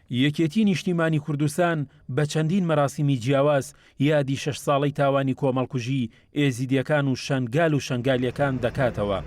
یەکێتی نیشتیمانی کوردستان بە چەندین مەراسیمی جیاواز یادی 6 ساڵەی تاوانی کۆمەڵکوژی ئێزیدیەکان و شەنگال و شەنگالیەکان دەکاتەوە.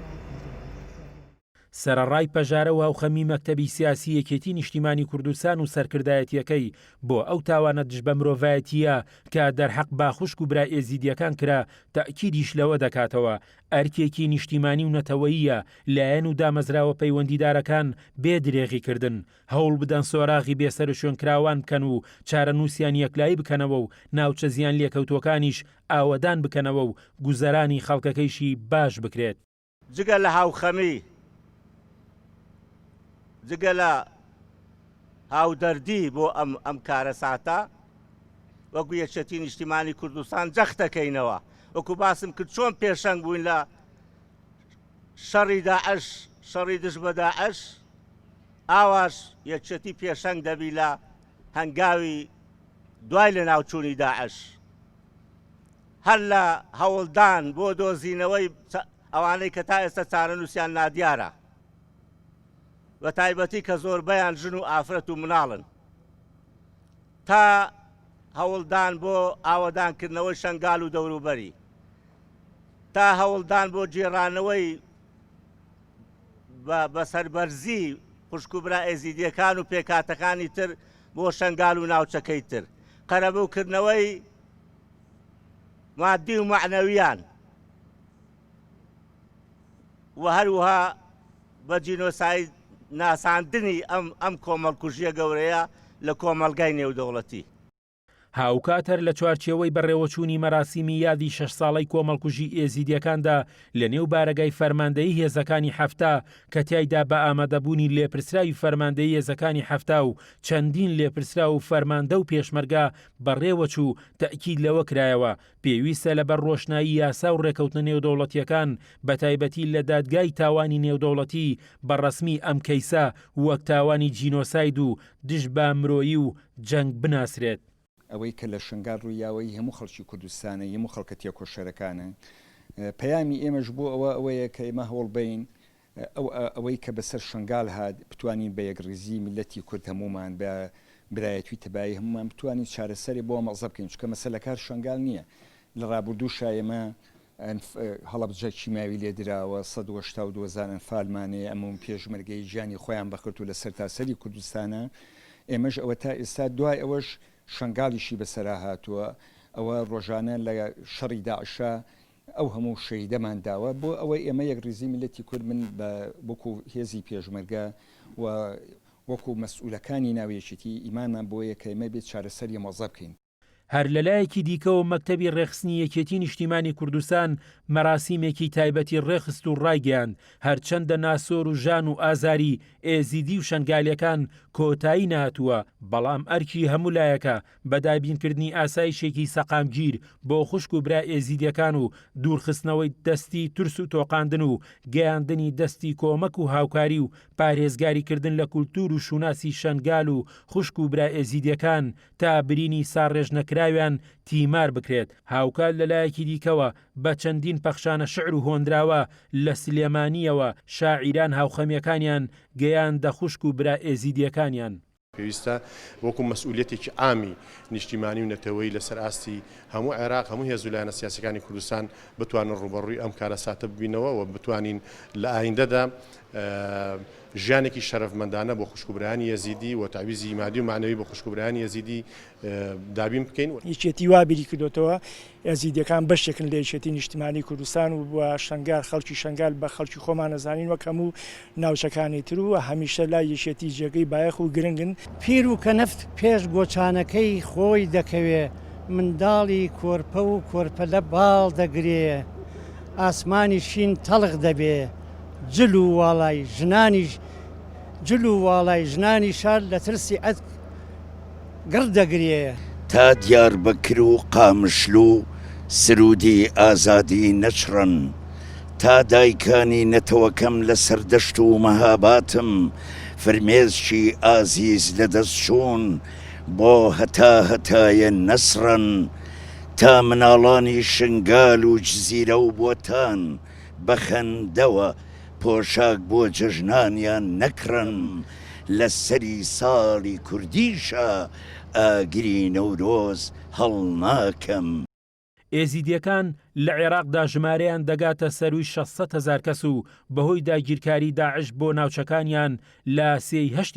سەرەڕای پەژارە و هاوخەمی مەکتەبی سیاسی یەکێتی نیشتیمانی کوردستان و سەرکردایەتیەکەی بۆ ئەو تاوانە دژ بە مرۆڤایەتیە کە دەرحەق باخوشک و برا ئێزیدیەکان کرا تەئکیدیش لەوە دەکاتەوە ئەرکێکی نیشتیمانی و نەتەوەییە لایەن و دامەزراوە پەیوەندیدارەکان بێدرێغیکردن هەوڵ بدەن سۆراغی بێسەر و شوێنکراوان بکەن و چارەنووسیان یەکلایی بکەنەوە و ناوچە زیان لێکەوتوەکانیش ئاوەدان بکەنەوە و گوزەرانی خەڵکەکەیشی باش بکرێت. جگە لە هاوخەمی جگە لە هاودەردی بۆ ئەم کارە ساتە وەکو یەکێتی نیشتیمانی کوردستان جەختەکەینەوە وەکو باسم کرد چۆن پێشەنگ بووین لە شەڕی داعش شەڕی دژ بە داعش ئاواش یەکێتی پێشەنگ دەبی لە هەنگاوی دوای لە ناوچوونی داعش هەر لە هەوڵدان بۆ دۆزینەوەی ئەوانەی کە تا ئێستا چارەنووسیان نادیارە بە تایبەتی کە زۆربەیان ژن و ئافرەت و مناڵن تا هەوڵدان بۆ ئاوەدانکردنەوەی شەنگال و دەوروبەری تا هەوڵدان بۆ جێڕانەوەی بە سەربەرزی خوشک و برا ئێزیدیەکان و پێکاتەکانی تر بۆ شەنگال و ناوچەکەی تر قەرەبووکردنەوەی مادی و معنەویان و هەروەها بە جینۆساید ناساندنی ئەم کۆمەڵکوژیە گەورەیە لە کۆمەلگای نێودەوڵەتی. هاوکاتەر لە چوارچێوەی بەڕێوەچوونی مەراسیمی یادی 6 ساڵەی کۆمەڵکوژی ئێزیدیەکاندا لە نێو بارەگای فەرماندەیی هێزەکانی هەفتا کە تیایدا بە ئامادەبوونی لێپرسراوی فەرماندەیی هێزەکانی هەفتا و چەندین لێپرسرا و فەرماندە و پێشمەرگا بەڕێوەچوو تەئکید لەوە کرایەوە پێویستە لەبەر ڕۆشنایی یاسا و ڕێکەوتنە نێودەوڵەتیەکان بە تایبەتی لە دادگای تاوانی نێودەوڵەتی بەڕەسمی ئەم کەیسە وەک تاوانی جینۆساید و دژ بە مرۆیی و جەنگ بناسرێت. ئەوەی کە لە شنگال ڕوویاوەی هەموو خەڵکی کوردستانە هەموو خەڵکەتیە کۆشەرەکانە پەیامی ئێمەش بۆ ئەوەیە کە ئێمە هەوڵ بین ئەوەی کە بەسەر شنگال هات بتوانین بە یەکڕێزی میلەتی کورد هەمومان بە برایەتی تەبایی هەمومان بتوانین چارەسەری بۆ مەزە بکەین چکە مەسەلەکار شنگال نییە لە ڕابردوو شایەمە هەڵەبجە کیماوی لێدراوە 182,000 ئەنفالمانەیە ئەمە پێشمەرگەی ژیانی خۆیان بەخرت و لە سەرتاسەری کوردستانە ئێمەش ئەوە تا ئێستا دوای ئەوەش شنگالیشی بەسەرا هاتووە ئەوە ڕۆژانە لە شەڕی داعشە ئەو هەموو شەیدەمان داوە بۆ ئەوەی ئێمە یەکڕێزی میلەتی کورد من وەکو هێزی پێشمەرگە و وەکو مەسئولەکانی ناویەکێتی ئیمانمان بۆیە کە ئێمە بێت چارەسەری مەزە بکەین. هەر لەلایەکی دیکەوە مەکتەبی ڕێخستنی یەکێتی نیشتیمانی کوردستان مەراسیمێکی تایبەتی ڕێخست و ڕایگەیاند هەرچەندە ناسۆر و ژان و ئازاری ئێزیدی و شەنگالیەکان کۆتایی نهاتووە بەڵام ئەرکی هەموو لایەکە بەدابینکردنی ئاسایشێکی سەقامگیر بۆ خوشک و برا ئێزیدیەکان و دوورخستنەوەی دەستی ترس و تۆقاندن و گەیاندنی دەستی کۆمەک و هاوکاری و پارێزگاریکردن لە کولتور و شوناسی شەنگال و خوشک و برا ئێزیدیەکان تا برینی ساڕێژ نەکراویان تیمار بکرێت. هاوکات لەلایەکی دیکەوە بە چەندین پەخشانە شعر و هۆندراوە لە سلێمانیەوە شاعیران هاوخەمیەکانیان گەیاندە خوشک و برا ئێزیدیەکانیان. پێویستە وەکو مەسئولیەتێکی ئامی نیشتیمانی و نەتەوەی لەسەر ئاستی هەموو عێراق هەموو هێزولایەنە سیاسەکانی کوردستان بتوانن ڕوبەڕووی ئەم کارە ساتە ببینەوە و بتوانین لە ئایندەدا ژیانێکی شەرەفمەندانە بۆ خوشکبرانی یەزیدی و تاویزی مادی و معنەوی بۆ خوشکبرانی یەزیدی دابین بکەین. یەکێتی وا بیری کردوتەوە یەزیدیەکان بەشێکن لە یەکێتی نیشتیمانی کوردستان و بە شەنگال خەڵکی شەنگال بە خەڵکی خۆمان نەزانین وەک هەموو ناوچەکانی تر و هەمیشە لای یەکێتی جێگەی بایەخ و گرنگن. پیر و کەنەفت پێش گۆچانەکەی خۆی دەکەوێ منداڵی کۆرپە و کۆرپە لە باڵ دەگرێ ئاسمانی شین تەڵق دەبێ جل و واڵای ژنانی شار لە ترسی ئەد گڕدەگرێ تا دیار بەکر و قامشلو سرودی ئازادی نەچڕن تا دایکانی نەتەوەکەم لە سەردەشت و مەهاباتم فرمێزکی ئازیز لە دەستچوون بۆ هەتایە نەسڕن تا مناڵانی شنگال و جزیرە و بۆتان بەخەندەوە پۆشاک بۆ جەژنانیان نەکڕن لە سەری ساڵی کوردیشە ئاگری نەورۆز هەڵ ناکەم. ئێزیدیەکان لە عێراقدا ژمارەیان دەگاتە سەروی 600,000 کەس و بەهۆی داگیرکاری داعش بۆ ناوچەکانیان لە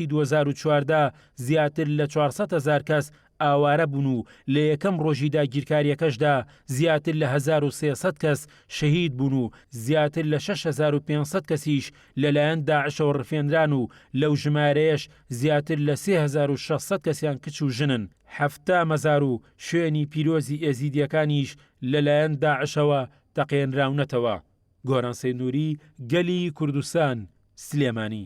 2014 زیاتر لە 400,000 کەس ئاوارە بوون و لە یەکەم ڕۆژی داگیرکاریەکەشدا زیاتر لە 1300 کەس شەهید بوون و زیاتر لە 6500 کەسیش لەلایەن داعشەوە ڕفێنران و لەو ژمارەیەش زیاتر لە 3600 کەسیان کچ و ژنن. 7,000 و شوێنی پیرۆزی ئێزیدیەکانیش لەلایەن داعشەوە تەقێنراونەتەوە. گۆران سەیدنووری، گەلی کوردستان، سلێمانی.